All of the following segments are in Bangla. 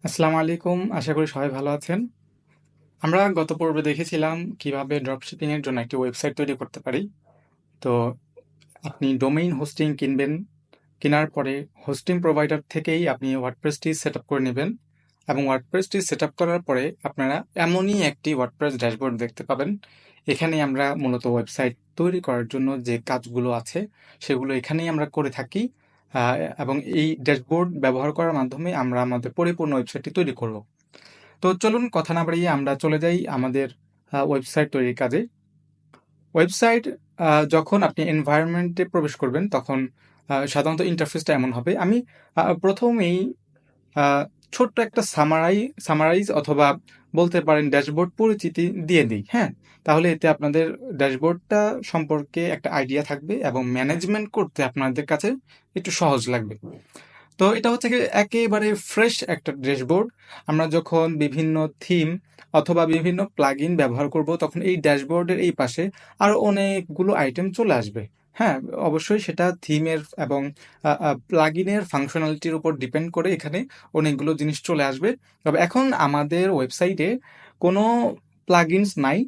আসসালামু আলাইকুম। আশা করি সবাই ভালো আছেন। আমরা গত পর্বে দেখেছিলাম কিভাবে ড্রপশিপিং এর জন্য একটি ওয়েবসাইট তৈরি করতে পারি। তো আপনি ডোমেইন হোস্টিং কিনবেন। কেনার পরে হোস্টিং প্রোভাইডার থেকেই আপনি ওয়ার্ডপ্রেসটি সেটআপ করে নেবেন এবং ওয়ার্ডপ্রেসটি সেটআপ করার পরে আপনারা এমনই একটি ওয়ার্ডপ্রেস ড্যাশবোর্ড দেখতে পাবেন। এখানে আমরা মূলত ওয়েবসাইট তৈরি করার জন্য যে কাজগুলো আছে সেগুলো এখানেই আমরা করে থাকি আহ, এবং এই ড্যাশবোর্ড ব্যবহার করার মাধ্যমে আমরা আমাদের পরিপূর্ণ ওয়েবসাইটটি তৈরি করব। তো চলুন কথা না বাড়িয়ে আমরা চলে যাই আমাদের ওয়েবসাইট তৈরির কাজে। ওয়েবসাইট যখন আপনি এনভায়রনমেন্টে প্রবেশ করবেন তখন সাধারণত ইন্টারফেসটা এমন হবে। আমি প্রথমেই আহ, ছোট্ট একটা সামারাইজ অথবা বলতে পারেন ড্যাশবোর্ড পরিচিতি দিয়ে দিই। হ্যাঁ, তাহলে এতে আপনাদের ড্যাশবোর্ডটা সম্পর্কে একটা আইডিয়া থাকবে এবং ম্যানেজমেন্ট করতে আপনাদের কাছে একটু সহজ লাগবে। তো এটা হচ্ছে কি একেবারে ফ্রেশ একটা ড্যাশবোর্ড। আমরা যখন বিভিন্ন থিম অথবা বিভিন্ন প্লাগইন ব্যবহার করব তখন এই ড্যাশবোর্ডের এই পাশে আরো অনেকগুলো আইটেম চলে আসবে। হ্যাঁ, অবশ্যই সেটা থিমের এবং প্লাগইনের ফাংশনালিটির উপর ডিপেন্ড করে এখানে অনেকগুলো জিনিস চলে আসবে। তবে এখন আমাদের ওয়েবসাইটে কোনো প্লাগইনস নাই,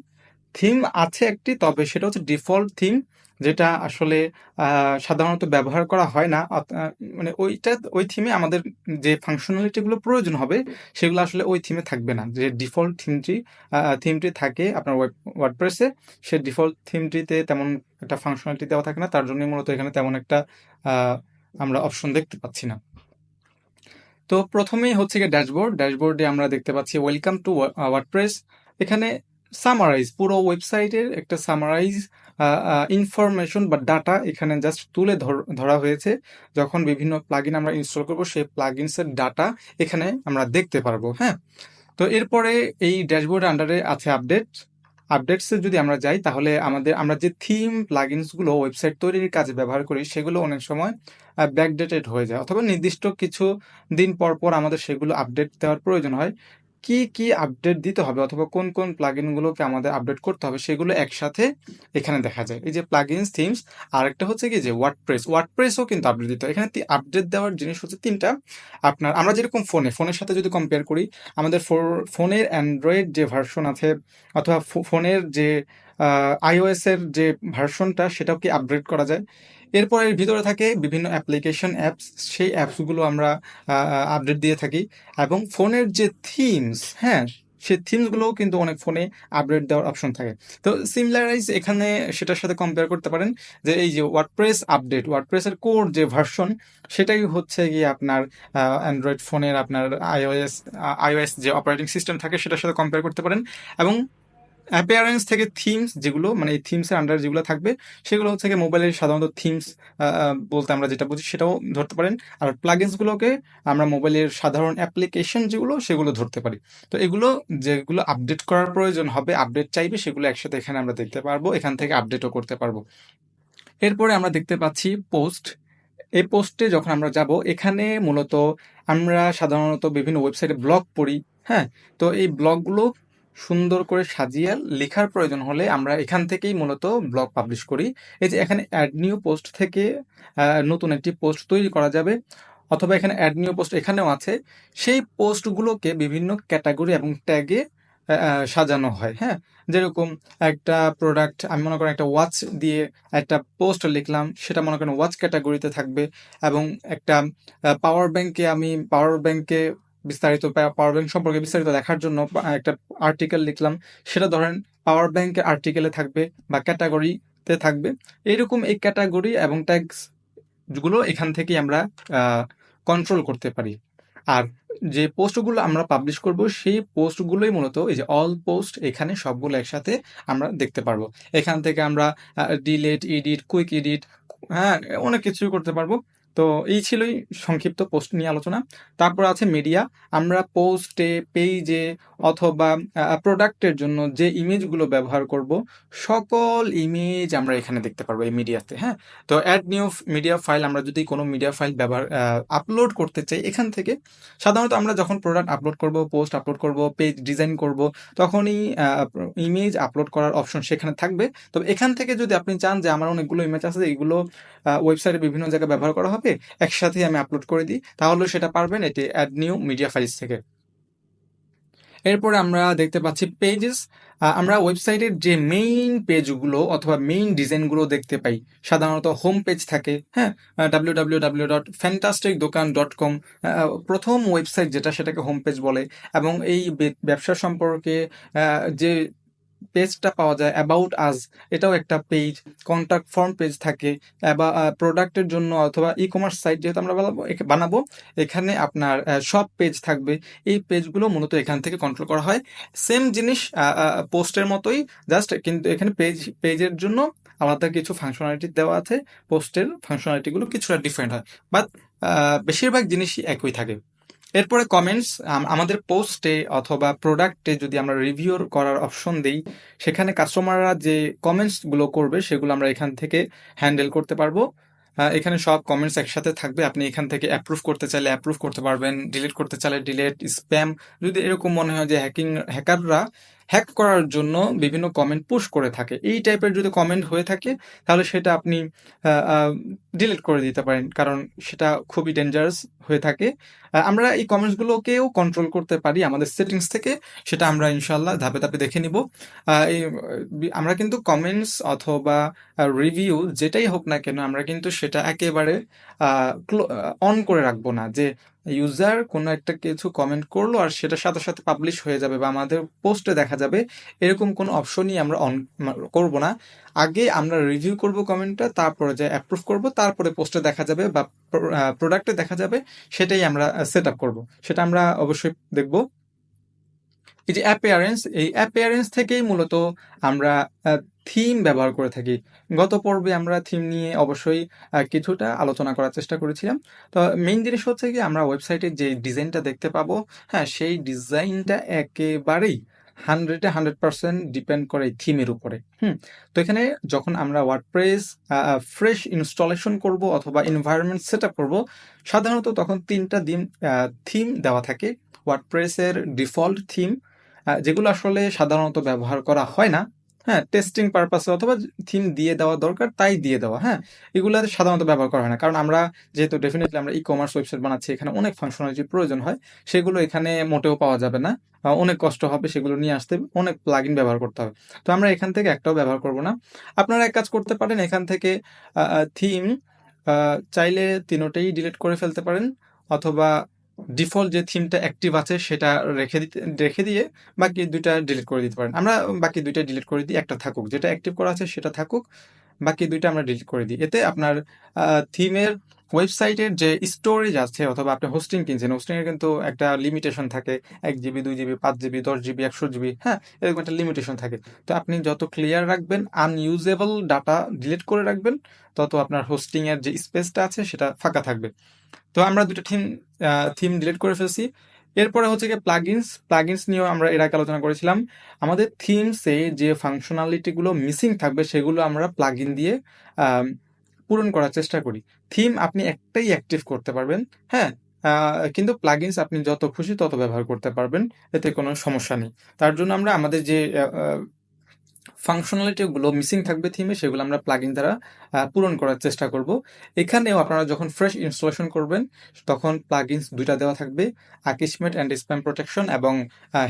থিম আছে একটি, তবে সেটা হচ্ছে ডিফল্ট থিম, যেটা আসলে সাধারণত ব্যবহার করা হয় না। মানে ওই থিমে আমাদের যে ফাংশনালিটি গুলো প্রয়োজন হবে সেগুলো আসলে ওই থিমে থাকবে না। যে ডিফল্ট থিমটি থাকে আপনার ওয়ার্ডপ্রেসে, সে ডিফল্ট থিমটিতে তেমন একটা ফাংশনালিটি দেওয়া থাকে না, তার জন্য মূলত এখানে তেমন একটা আহ, আমরা অপশন দেখতে পাচ্ছি না। তো প্রথমেই হচ্ছে গিয়ে ড্যাশবোর্ডে আমরা দেখতে পাচ্ছি ওয়েলকাম টু ওয়ার্ডপ্রেস। এখানে সামারাইজ, পুরো ওয়েবসাইটের একটা সামারাইজ ইনফরমেশন বা ডাটা এখানে জাস্ট তুলে ধরা হয়েছে। যখন বিভিন্ন প্লাগইন আমরা ইনস্টল করব সেই প্লাগইনসের ডাটা এখানে আমরা দেখতে পারবো। হ্যাঁ, তো এরপরে এই ড্যাশবোর্ড আন্ডারে আছে আপডেটসে যদি আমরা যাই তাহলে আমরা যে থিম প্লাগইনস গুলো ওয়েবসাইট তৈরির কাজে ব্যবহার করি সেগুলো অনেক সময় ব্যাকডেটেড হয়ে যায় অথবা নির্দিষ্ট কিছু দিন পর পর আমাদের সেগুলো আপডেট দেওয়ার প্রয়োজন হয়। কি কি আপডেট দিতে হবে অথবা কোন কোন প্লাগইন গুলোকে আমাদের আপডেট করতে হবে সেগুলো একসাথে এখানে দেখা যায়। এই যে প্লাগইনস, থিমস, আর একটা হচ্ছে কি যে ওয়ার্ডপ্রেসও কিন্তু আপডেট দিতে হয়। এখানে আপডেট দেওয়ার জিনিস হচ্ছে তিনটা। আমরা যেরকম ফোনের সাথে যদি কম্পেয়ার করি, আমাদের ফোনের অ্যান্ড্রয়েড যে ভার্সন আছে অথবা ফোনের যে আইওএস এর যে ভার্সনটা সেটাও কি আপগ্রেড করা যায়। এরপর এর ভিতরে থাকে বিভিন্ন অ্যাপ্লিকেশন অ্যাপস, সেই অ্যাপসগুলো আমরা আপডেট দিয়ে থাকি। এবং ফোনের যে থিমস, হ্যাঁ, সেই থিমসগুলোও কিন্তু অনেক ফোনে আপডেট দেওয়ার অপশন থাকে। তো সিমিলারাইজ এখানে সেটার সাথে কম্পেয়ার করতে পারেন যে এই যে ওয়ার্ডপ্রেসের কোর যে ভার্সন সেটাই হচ্ছে গিয়ে আপনার অ্যান্ড্রয়েড ফোনের আপনার আইওএস যে অপারেটিং সিস্টেম থাকে সেটার সাথে কম্পেয়ার করতে পারেন। এবং অ্যাপিয়ারেন্স থেকে থিমস, যেগুলো মানে এই থিমসের আন্ডার যেগুলো থাকবে সেগুলো হচ্ছে গিয়ে মোবাইলের সাধারণত থিমস বলতে আমরা যেটা বুঝি সেটাও ধরতে পারেন। আর প্লাগইনস গুলোকে আমরা মোবাইলের সাধারণ অ্যাপ্লিকেশন যেগুলো সেগুলো ধরতে পারি। তো এগুলো যেগুলো আপডেট করার প্রয়োজন হবে, আপডেট চাইবে, সেগুলো একসাথে এখানে আমরা দেখতে পারবো, এখান থেকে আপডেটও করতে পারবো। এরপরে আমরা দেখতে পাচ্ছি পোস্ট। এই পোস্টে যখন আমরা যাব এখানে মূলত আমরা সাধারণত বিভিন্ন ওয়েবসাইটে ব্লগ পড়ি। হ্যাঁ, তো এই ব্লগগুলো সুন্দর করে সাজিয়ে লেখার প্রয়োজন হলে আমরা এখান থেকেই মূলত ব্লগ পাবলিশ করি। এই যে এখানে অ্যাড নিউ পোস্ট থেকে নতুন একটি পোস্ট তৈরি করা যাবে, অথবা এখানে অ্যাড নিউ পোস্ট এখানেও আছে। সেই পোস্টগুলোকে বিভিন্ন ক্যাটাগরি এবং ট্যাগে সাজানো হয়। হ্যাঁ, যেরকম একটা প্রোডাক্ট, আমি মনে করি একটা ওয়াচ দিয়ে একটা পোস্ট লিখলাম, সেটা মনে করেন ওয়াচ ক্যাটাগরিতে থাকবে। এবং একটা পাওয়ার ব্যাংক সম্পর্কে বিস্তারিত লেখার জন্য একটা আর্টিকেল লিখলাম, সেটা ধরেন পাওয়ার ব্যাংকের আর্টিকেলে থাকবে বা ক্যাটাগরিতে থাকবে। এইরকম এই ক্যাটাগরি এবং ট্যাগস গুলো এখান থেকে আমরা কন্ট্রোল করতে পারি। আর যে পোস্টগুলো আমরা পাবলিশ করব সেই পোস্টগুলোই মূলত এই যে অল পোস্ট, এখানে সবগুলো একসাথে আমরা দেখতে পারবো। এখান থেকে আমরা ডিলেট, এডিট, কুইক এডিট, হ্যাঁ, অনেক কিছু করতে পারবো। তো এই ছিলই সংক্ষিপ্ত পোস্ট নিয়ে আলোচনা। তারপর আছে মিডিয়া। আমরা পোস্টে, পেজে অথবা প্রোডাক্টের জন্য যে ইমেজগুলো ব্যবহার করব সকল ইমেজ আমরা এখানে দেখতে পারবো এই মিডিয়াতে। হ্যাঁ, তো অ্যাড নিউ মিডিয়া ফাইল, আমরা যদি কোনো মিডিয়া ফাইল আপলোড করতে চাই এখান থেকে, সাধারণত আমরা যখন প্রোডাক্ট আপলোড করব, পোস্ট আপলোড করব, পেজ ডিজাইন করব, তখনই ইমেজ আপলোড করার অপশন সেখানে থাকবে। তবে এখান থেকে যদি আপনি চান যে আমার অনেকগুলো ইমেজ আছে এগুলো ওয়েবসাইটে বিভিন্ন জায়গায় ব্যবহার করা হবে, একসাথে আমি আপলোড করে দিই, তাহলে সেটা পারবেন এটি অ্যাড নিউ মিডিয়া ফাইলস থেকে। এরপরে আমরা দেখতে পাচ্ছি পেজেস। আমরা ওয়েবসাইটের যে মেইন পেজগুলো অথবা মেইন ডিজাইনগুলো দেখতে পাই, সাধারণত হোম পেজ থাকে, হ্যাঁ, www.fantasticdokan.com প্রথম ওয়েবসাইট যেটা, সেটাকে হোম পেজ বলে। এবং এই ব্যবসা সম্পর্কে যে পেজটা পাওয়া যায়, অ্যাবাউট আজ, এটাও একটা পেজ। কন্ট্যাক্ট ফর্ম পেজ থাকে, বা প্রোডাক্টের জন্য অথবা ই কমার্স সাইট যেহেতু আমরা বানাবো, এখানে আপনার সব পেজ থাকবে। এই পেজগুলো মূলত এখান থেকে কন্ট্রোল করা হয়। সেম জিনিস পোস্টের মতোই, জাস্ট কিন্তু এখানে পেজের জন্য আলাদা কিছু ফাংশনালিটি দেওয়া আছে, পোস্টের ফাংশনালিটিগুলো কিছুটা ডিফারেন্ট হয়, বাট বেশিরভাগ জিনিসই একই থাকে। এরপরে কমেন্টস। আমাদের পোস্টে অথবা প্রোডাক্টে যদি আমরা রিভিউ করার অপশন দিই, সেখানে কাস্টমাররা যে কমেন্টসগুলো করবে সেগুলো আমরা এখান থেকে হ্যান্ডেল করতে পারবো। এখানে সব কমেন্টস একসাথে থাকবে, আপনি এখান থেকে অ্যাপ্রুভ করতে চাইলে অ্যাপ্রুভ করতে পারবেন, ডিলিট করতে চাইলে ডিলিট, স্প্যাম যদি এরকম মনে হয় যে হ্যাকাররা হ্যাক করার জন্য বিভিন্ন কমেন্ট পুশ করে থাকে, এই টাইপের যদি কমেন্ট হয়ে থাকে, তাহলে সেটা আপনি ডিলিট করে দিতে পারেন, কারণ সেটা খুবই ডেঞ্জারাস হয়ে থাকে। আমরা এই কমেন্টসগুলোকেও কন্ট্রোল করতে পারি আমাদের সেটিংস থেকে, সেটা আমরা ইনশাল্লাহ ধাপে ধাপে দেখে নিব। আমরা কিন্তু কমেন্টস অথবা রিভিউ যেটাই হোক না কেন, আমরা কিন্তু সেটা একেবারে অন করে রাখবো না, যে ইউজার কোনো একটা কিছু কমেন্ট করলো আর সেটা সাথে সাথে পাবলিশ হয়ে যাবে বা আমাদের পোস্টে দেখা যাবে, এরকম কোনো অপশনই আমরা অন করব না। আগে আমরা রিভিউ করব কমেন্টটা, তারপরে যে অ্যাপ্রুভ করব, তারপরে পোস্টে দেখা যাবে বা প্রোডাক্টে দেখা যাবে, সেটাই আমরা সেট আপ করবো, সেটা আমরা অবশ্যই দেখব। এই যে অ্যাপিয়ারেন্স, এই অ্যাপিয়ারেন্স থেকেই মূলত আমরা থিম ব্যবহার করে থাকি। গত পর্বে আমরা থিম নিয়ে অবশ্যই কিছুটা আলোচনা করার চেষ্টা করেছিলাম। তো মেইন জিনিস হচ্ছে কি, আমরা ওয়েবসাইটের যে ডিজাইনটা দেখতে পাবো, হ্যাঁ, সেই ডিজাইনটা একেবারেই 100% ডিপেন্ড করে থিমের উপরে। তো এখানে যখন আমরা ওয়ার্ডপ্রেস ফ্রেশ ইনস্টলেশন করব অথবা এনভায়রনমেন্ট সেট আপ করবো, সাধারণত তখন 3টা থিম দেওয়া থাকে। ওয়ার্ডপ্রেসের ডিফল্ট থিম, যেগুলো আসলে সাধারণত ব্যবহার করা হয় না, হ্যাঁ, টেস্টিং পারপাসে অথবা থিম দিয়ে দেওয়া দরকার তাই দিয়ে দেওয়া, হ্যাঁ, এগুলো সাধারণত ব্যবহার করা হয় না, কারণ আমরা যেহেতু ডেফিনেটলি আমরা ই কমার্স ওয়েবসাইট বানাচ্ছি, এখানে অনেক ফাংশনালিটির প্রয়োজন হয়, সেগুলো এখানে মোটেও পাওয়া যাবে না, অনেক কষ্ট হবে সেগুলো নিয়ে আসতে, অনেক প্লাগইন ব্যবহার করতে হবে। তো আমরা এখান থেকে একটাও ব্যবহার করব না। আপনারা এক কাজ করতে পারেন, এখান থেকে থিম চাইলে তিনোটাই ডিলিট করে ফেলতে পারেন, অথবা ডিফল্ট যে থিমটা অ্যাক্টিভ আছে সেটা রেখে দিয়ে বাকি 2টা ডিলিট করে দিতে পারেন। আমরা বাকি 2টা ডিলিট করে দিই, একটা থাকুক, যেটা অ্যাক্টিভ করা আছে সেটা থাকুক, বাকি 2টা আমরা ডিলিট করে দিই। এতে আপনার থিমের ওয়েবসাইটের যে স্টোরেজ আছে, অথবা আপনি হোস্টিং কিনছেন, হোস্টিংয়ের কিন্তু একটা লিমিটেশন থাকে, 1 GB, 2 GB, 5 GB, 10 GB, 100 GB, হ্যাঁ, এরকম একটা লিমিটেশন থাকে। তো আপনি যত ক্লিয়ার রাখবেন, আনইউজেবল ডাটা ডিলিট করে রাখবেন, তত আপনার হোস্টিংয়ের যে স্পেসটা আছে সেটা ফাঁকা থাকবে। তো আমরা 2টা থিম ডিলিট করে ফেলছি। এরপরে হচ্ছে গিয়ে প্লাগইনস নিয়েও আমরা এর আগে আলোচনা করেছিলাম। আমাদের থিমসে যে ফাংশনালিটিগুলো মিসিং থাকবে সেগুলো আমরা প্লাগইন দিয়ে পূরণ করার চেষ্টা করি। থিম আপনি একটাই অ্যাক্টিভ করতে পারবেন, হ্যাঁ, কিন্তু প্লাগইনস আপনি যত খুশি তত ব্যবহার করতে পারবেন, এতে কোনো সমস্যা নেই। তার জন্য আমরা আমাদের যে ফাংশনালিটিগুলো মিসিং থাকবে থিমে, সেগুলো আমরা প্লাগইন দ্বারা পূরণ করার চেষ্টা করব। এখানেও আপনারা যখন ফ্রেশ ইনস্টলেশন করবেন, তখন প্লাগইনস 2টা দেওয়া থাকবে, আকিসমেট অ্যান্ড স্প্যাম প্রোটেকশন এবং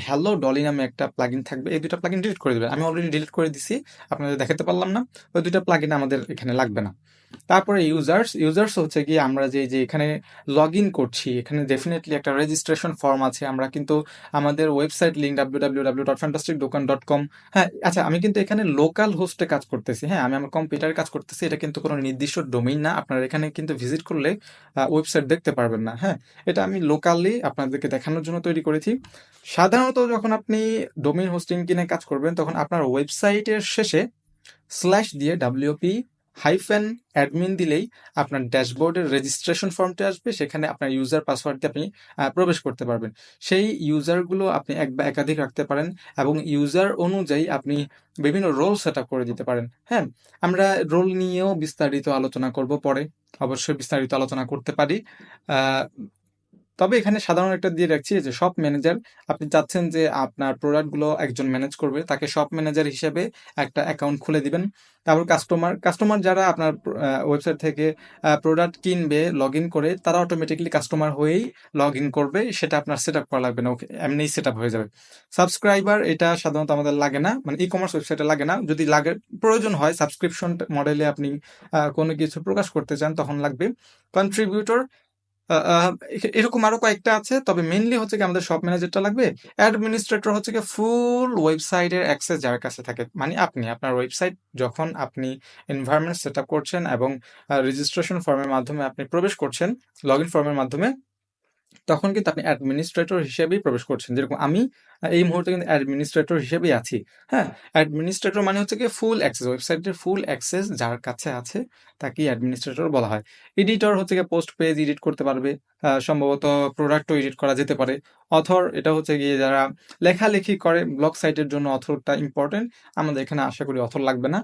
হ্যালো ডলি নামে একটা প্লাগইন থাকবে। এই 2টা প্লাগইন ডিলিট করে দেবেন, আমি অলরেডি ডিলিট করে দিছি, আপনাদের দেখাতে পারলাম না। ওই 2টা প্লাগইন আমাদের এখানে লাগবে না। তারপরে ইউজার্স হচ্ছে কি, আমরা যে এখানে লগ ইন করছি, এখানে ডেফিনেটলি একটা রেজিস্ট্রেশন ফর্ম আছে। আমরা কিন্তু আমাদের ওয়েবসাইট লিঙ্ক www.fantasticdokan.com, হ্যাঁ, আচ্ছা, আমি কিন্তু এখানে লোকাল হোস্টে কাজ করতেছি, হ্যাঁ, আমি আমার কম্পিউটারে কাজ করতেছি, এটা কিন্তু কোনো নির্দিষ্ট ডোমেইন না, আপনারা এখানে কিন্তু ভিজিট করলে ওয়েবসাইট দেখতে পারবেন না, হ্যাঁ, এটা আমি লোকালি আপনাদেরকে দেখানোর জন্য তৈরি করেছি। সাধারণত যখন আপনি ডোমেইন হোস্টিং কিনে কাজ করবেন, তখন আপনার ওয়েবসাইটের শেষে স্ল্যাশ দিয়ে -admin দিলেই আপনার ড্যাশবোর্ডের রেজিস্ট্রেশন ফর্মটি আসবে, সেখানে আপনার ইউজার পাসওয়ার্ড দিয়ে আপনি প্রবেশ করতে পারবেন। সেই ইউজারগুলো আপনি এক বা একাধিক রাখতে পারেন, এবং ইউজার অনুযায়ী আপনি বিভিন্ন রোল সেট আপ করে দিতে পারেন, হ্যাঁ। আমরা রোল নিয়েও বিস্তারিত আলোচনা করব পরে, অবশ্যই বিস্তারিত আলোচনা করতে পারি। তবে এখানে সাধারণ একটা দিয়ে রাখছি যে শপ ম্যানেজার, আপনি চাচ্ছেন যে আপনার প্রোডাক্টগুলো একজন ম্যানেজ করবে, তাকে শপ ম্যানেজার হিসেবে একটা অ্যাকাউন্ট খুলে দিবেন। তারপর কাস্টমার যারা আপনার ওয়েবসাইট থেকে প্রোডাক্ট কিনবে লগ ইন করে, তারা অটোমেটিকলি কাস্টমার হয়েই লগ ইন করবে, সেটা আপনার সেট আপ করা লাগবে না, ওকে এমনিই সেট আপ হয়ে যাবে। সাবস্ক্রাইবার এটা সাধারণত আমাদের লাগে না, মানে ই কমার্স ওয়েবসাইটে লাগে না। যদি লাগে, প্রয়োজন হয় সাবস্ক্রিপশন মডেলে আপনি কোনো কিছু প্রকাশ করতে চান তখন লাগবে। কন্ট্রিবিউটর এরকম আরো কয়েকটা আছে, তবে মেইনলি হচ্ছে কি আমাদের শপ ম্যানেজারটা লাগবে। অ্যাডমিনিস্ট্রেটর হচ্ছে কি ফুল ওয়েবসাইটের অ্যাক্সেস যার কাছে থাকে, মানে আপনার ওয়েবসাইট যখন আপনি এনভায়রনমেন্ট সেট আপ করছেন এবং রেজিস্ট্রেশন ফর্মের মাধ্যমে আপনি প্রবেশ করছেন, লগ ইন ফর্মের মাধ্যমে, তখন কিন্তু আপনি অ্যাডমিনিস্ট্রেটর হিসেবেই প্রবেশ করছেন। যেরকম আমি এই মুহূর্তে কিন্তু অ্যাডমিনিস্ট্রেটর হিসেবেই আছি। হ্যাঁ, অ্যাডমিনিস্ট্রেটর মানে হচ্ছে কি ফুল অ্যাক্সেস, ওয়েবসাইটের ফুল অ্যাক্সেস যার কাছে আছে তাকেই অ্যাডমিনিস্ট্রেটর বলা হয়। এডিটর হচ্ছে কি পোস্ট পেজ এডিট করতে পারবে, সম্ভবত প্রোডাক্টও এডিট করা যেতে পারে। অথর এটা হচ্ছে গিয়ে যারা লেখালেখি করে, ব্লগ সাইটের জন্য অথরটা ইম্পর্টেন্ট। আমাদের এখানে আশা করি অথর লাগবে না।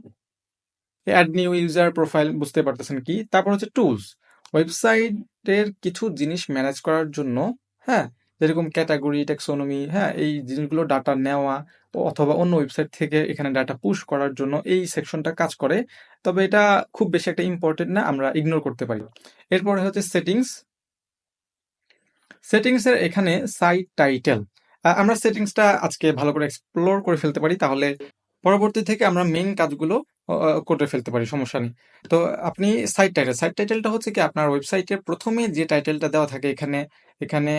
অ্যাড নিউ ইউজার প্রোফাইল বুঝতে পারতেছেন কি। তারপর হচ্ছে টুলস, ওয়েবসাইটের কিছু জিনিস ম্যানেজ করার জন্য, হ্যাঁ, যেরকম ক্যাটাগরি, টেক্সোনমি, হ্যাঁ, এই জিনিসগুলো ডাটা নেওয়া অথবা অন্য ওয়েবসাইট থেকে এখানে ডাটা পুশ করার জন্য এই সেকশনটা কাজ করে। তবে এটা খুব বেশি একটা ইম্পর্টেন্ট না, আমরা ইগনোর করতে পারি। এরপরে হচ্ছে সেটিংসের এখানে সাইট টাইটেল, আমরা সেটিংসটা আজকে ভালো করে এক্সপ্লোর করে ফেলতে পারি, তাহলে পরবর্তী থেকে আমরা মেইন কাজগুলো করে ফেলতে পারি, সমস্যা নেই। তো আপনি সাইট টাইটেলটা হচ্ছে কি আপনার ওয়েবসাইটের প্রথমে যে টাইটেলটা দেওয়া থাকে, এখানে এখানে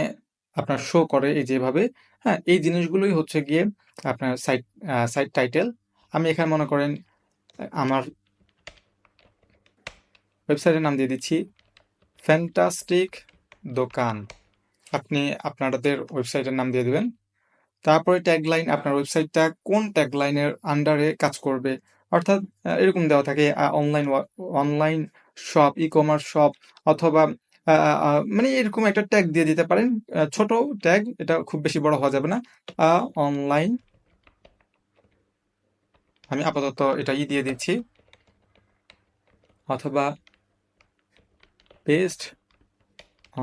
আপনার শো করে এই যেভাবে, হ্যাঁ, এই জিনিসগুলোই হচ্ছে গিয়ে আপনার সাইট টাইটেল। আমি এখানে মনে করেন আমার ওয়েবসাইটের নাম দিয়ে দিচ্ছি ফ্যান্টাস্টিক দোকান। আপনি আপনাদের ওয়েবসাইটের নাম দিয়ে দিবেন। তারপরে ট্যাগলাইন, আপনার ওয়েবসাইটটা কোন ট্যাগলাইনের আন্ডারে কাজ করবে, অর্থাৎ এরকম দেওয়া থাকে online online shop, e commerce shop, অথবা মানে এরকম একটা ট্যাগ দিয়ে দিতে পারেন, ছোট ট্যাগ, এটা খুব বেশি বড় হওয়া যাবে না। অনলাইন, আমি আপাতত এটা দিয়ে দিচ্ছি, অথবা best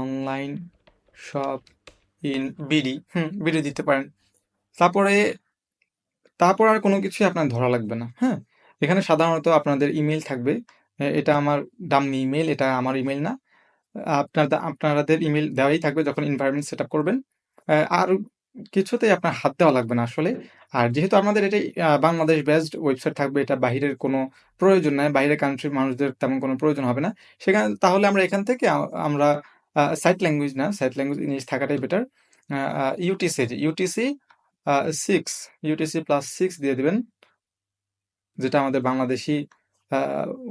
online shop in BD, BD দিতে পারেন। তারপরে তারপর আর কোনো কিছুই আপনার ধরা লাগবে না। হ্যাঁ, এখানে সাধারণত আপনাদের ইমেল থাকবে। এটা আমার ডাম্মি ইমেল, এটা আমার ইমেল না। আপনাদের ইমেল দেওয়াই থাকবে যখন এনভায়রনমেন্ট সেট আপ করবেন। আর কিছুতেই আপনার হাত দেওয়া লাগবে না আসলে। আর যেহেতু আমাদের এটাই বাংলাদেশ বেসড ওয়েবসাইট থাকবে, এটা বাহিরের কোনো প্রয়োজন নাই, বাইরের কান্ট্রির মানুষদের তেমন কোনো প্রয়োজন হবে না। তাহলে আমরা এখান থেকে আমরা সাইট ল্যাঙ্গুয়েজ না, সাইট ল্যাঙ্গুয়েজ ইংলিশ থাকাটাই বেটার। ইউটিসি 6, ইউটিসি +6 দিয়ে দিবেন, যেটা আমাদের বাংলাদেশি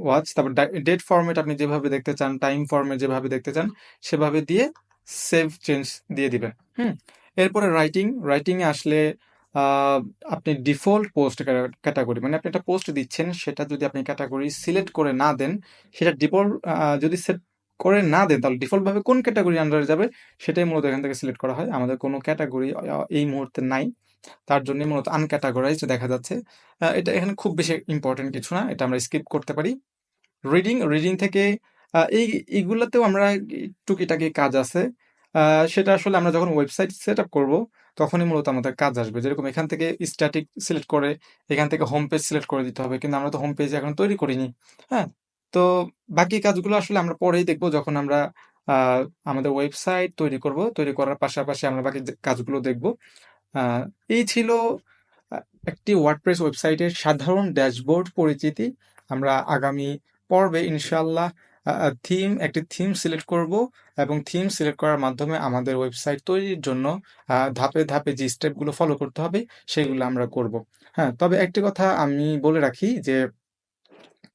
ওয়াচ। তারপর ডেট ফরম্যাট আপনি যেভাবে দেখতে চান, টাইম ফরম্যাট যেভাবে দেখতে চান সেভাবে দিয়ে সেভ চেঞ্জ দিয়ে দিবেন। এরপরে রাইটিংয়ে আসলে আপনি ডিফল্ট পোস্ট ক্যাটাগরি, মানে আপনি একটা পোস্ট দিচ্ছেন, সেটা যদি আপনি ক্যাটাগরি সিলেক্ট করে না দেন, সেটা ডিফল্ট যদি সেট করে না দেন, তাহলে ডিফল্টভাবে কোন ক্যাটাগরি আন্ডারে যাবে সেটাই মূলত এখান থেকে সিলেক্ট করা হয়। আমাদের কোনো ক্যাটাগরি এই মুহূর্তে নাই, তার জন্য মূলত আনক্যাটাগরাইজড দেখা যাচ্ছে। এটা এখানে খুব বেশি ইম্পর্টেন্ট কিছু না, এটা আমরা স্কিপ করতে পারি। রিডিং থেকে এইগুলাতেও আমরা টুকিটাকি কাজ আছে। সেটা আসলে আমরা যখন ওয়েবসাইট সেট আপ করবো তখনই মূলত আমাদের কাজ আসবে। যেরকম এখান থেকে স্ট্যাটিক সিলেক্ট করে এখান থেকে হোম পেজ সিলেক্ট করে দিতে হবে, কিন্তু আমরা তো হোম পেজ এখন তৈরি করিনি। হ্যাঁ, তো বাকি কাজগুলো আসলে আমরা পরেই দেখবো, যখন আমরা আমাদের ওয়েবসাইট তৈরি করার পাশাপাশি আমরা বাকি কাজগুলো দেখবো। এই ছিল একটি ওয়ার্ডপ্রেস ওয়েবসাইটের সাধারণ ড্যাশবোর্ড পরিচিতি। আমরা আগামী পর্বে ইনশাল্লাহ একটি থিম সিলেক্ট করব, এবং থিম সিলেক্ট করার মাধ্যমে আমাদের ওয়েবসাইট তৈরির জন্য ধাপে ধাপে যে স্টেপগুলো ফলো করতে হবে সেগুলো আমরা করব। হ্যাঁ, তবে একটি কথা আমি বলে রাখি যে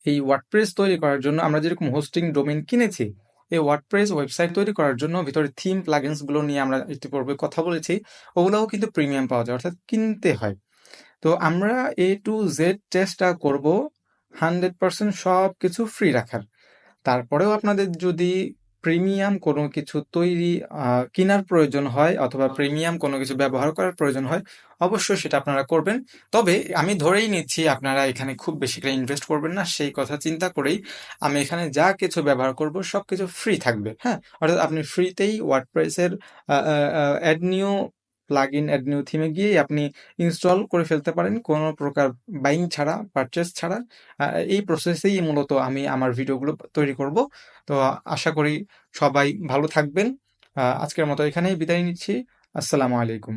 এই ওয়ার্ডপ্রেস তৈরি করার জন্য আমরা যেরকম হোস্টিং ডোমেইন কিনেছি, এই ওয়ার্ডপ্রেস ওয়েবসাইট তৈরি করার জন্য ভিতরে থিম প্লাগইনস গুলো নিয়ে আমরা ইতিপূর্বে কথা বলেছি, ওগুলোও কিন্তু প্রিমিয়াম পাওয়া যায়, অর্থাৎ কিনতে হয়। তো আমরা A to Z চেষ্টা করব 100% সব কিছু ফ্রি রাখার। তারপরেও আপনাদের যদি প্রিমিয়াম কোনো কিছু কেনার প্রয়োজন হয় অথবা প্রিমিয়াম কোনো কিছু ব্যবহার করার প্রয়োজন হয়, অবশ্যই সেটা আপনারা করবেন। তবে আমি ধরেই নিচ্ছি আপনারা এখানে খুব বেশি করে ইনভেস্ট করবেন না, সেই কথা চিন্তা করেই আমি এখানে যা কিছু ব্যবহার করব সবকিছু ফ্রি থাকবে। হ্যাঁ, অর্থাৎ আপনি ফ্রিতেই ওয়ার্ডপ্রেসের অ্যাড নিউ অ্যাড নিউ থিমে গিয়ে আপনি ইনস্টল করে ফেলতে পারেন কোনো প্রকার বাইং ছাড়া, পারচেস ছাড়া। এই প্রসেসেই মূলত আমি আমার ভিডিওগুলো তৈরি করব। তো আশা করি সবাই ভালো থাকবেন। আজকের মতো এখানেই বিদায় নিচ্ছি। আসসালামু আলাইকুম।